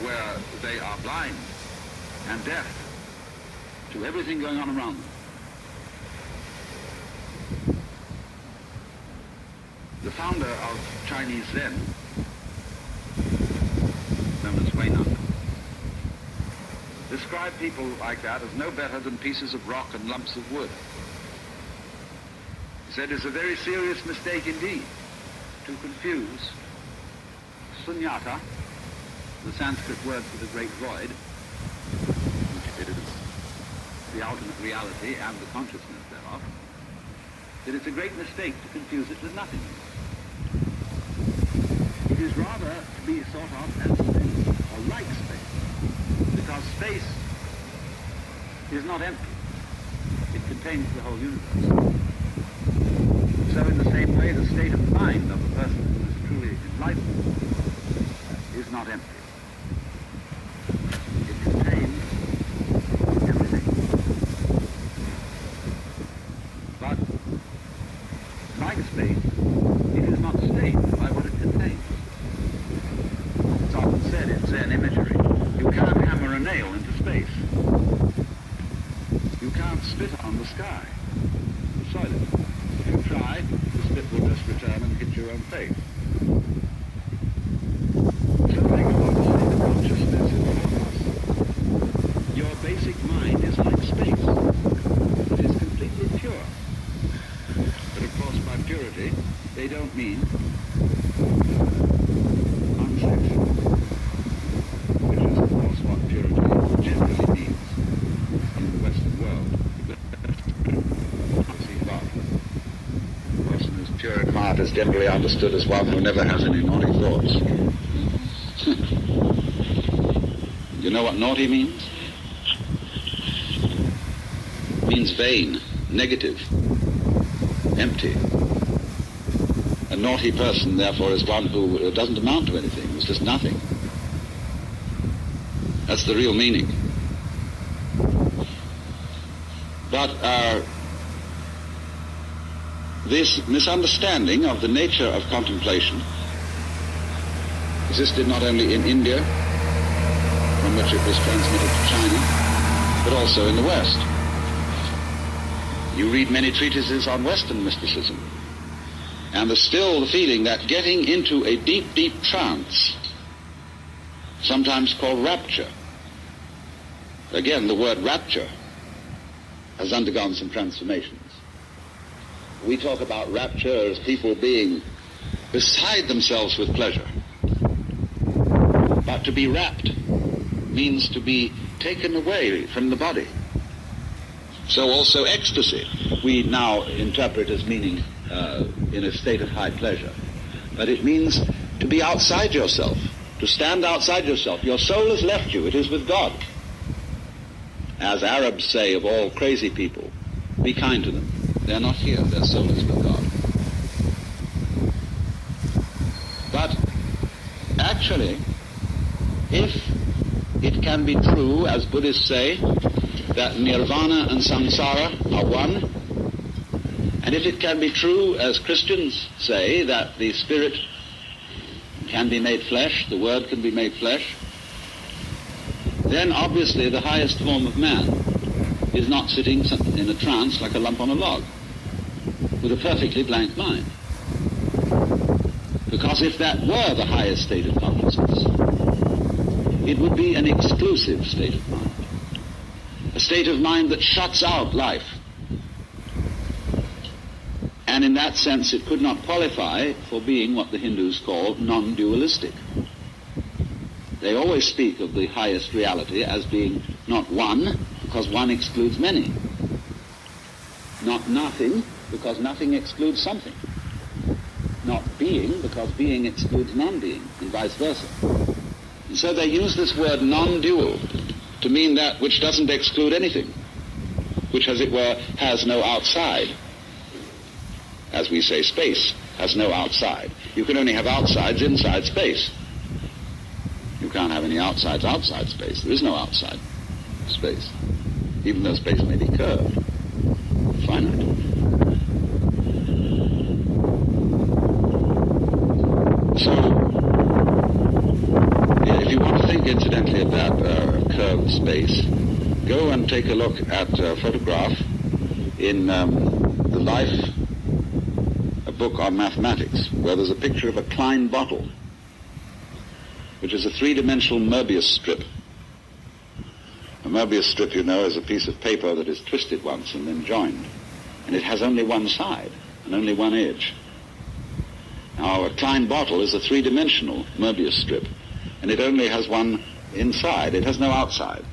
where they are blind and deaf to everything going on around them. The founder of Chinese Zen, known as Huineng, described people like that as no better than pieces of rock and lumps of wood. He said it's a very serious mistake indeed to confuse sunyata, the Sanskrit word for the great void, which is the ultimate reality and the consciousness thereof, that it's a great mistake to confuse it with nothingness. It is rather to be thought of as space, or like space, because space is not empty. It contains the whole universe. So in the same way, the state of mind of a person who is truly enlightened is not empty. It contains everything. But, like space, it is not stayed by what it contains. It's often said in Zen imagery, you can't hammer a nail into space. You can't spit on the sky, the soil. If you try, the spit will just return and hit your own face. So they go on to say the consciousness is all of us. Your basic mind is like space. It is completely pure. But of course by purity, they don't mean unsexual, which is of course what purity generally means in the Western world. A person who's pure in heart is generally understood as one who never has any naughty thoughts. You know what naughty means? It means vain, negative, empty. A naughty person, therefore, is one who doesn't amount to anything. It's just nothing. That's the real meaning. But this misunderstanding of the nature of contemplation existed not only in India, from which it was transmitted to China, but also in the West. You read many treatises on Western mysticism, and there's still the feeling that getting into a deep, deep trance, sometimes called rapture. Again, the word rapture has undergone some transformations. We talk about rapture as people being beside themselves with pleasure. But to be rapt means to be taken away from the body. So also ecstasy, we now interpret as meaning in a state of high pleasure. But it means to be outside yourself, to stand outside yourself. Your soul has left you, it is with God. As Arabs say of all crazy people, be kind to them. They're not here, their soul is with God. But actually, if it can be true, as Buddhists say, that nirvana and samsara are one, and if it can be true, as Christians say, that the spirit can be made flesh, the word can be made flesh, then obviously the highest form of man is not sitting in a trance like a lump on a log, with a perfectly blank mind. Because if that were the highest state of consciousness, it would be an exclusive state of mind. A state of mind that shuts out life. And in that sense it could not qualify for being what the Hindus call non-dualistic. They always speak of the highest reality as being not one, because one excludes many. Not nothing, because nothing excludes something. Not being, because being excludes non-being, and vice versa. And so they use this word non-dual to mean that which doesn't exclude anything, which, as it were, has no outside. As we say, space has no outside. You can only have outsides inside space. You can't have any outsides outside space. There is no outside space, even though space may be curved, finite. So, if you want to think in incidentally, about curved space, go and take a look at a photograph in the Life, a book on mathematics, where there's a picture of a Klein bottle, which is a three-dimensional Möbius strip. A Möbius strip, you know, is a piece of paper that is twisted once and then joined, and it has only one side and only one edge. Now, a Klein bottle is a three-dimensional Möbius strip, and it only has one inside. It has no outside.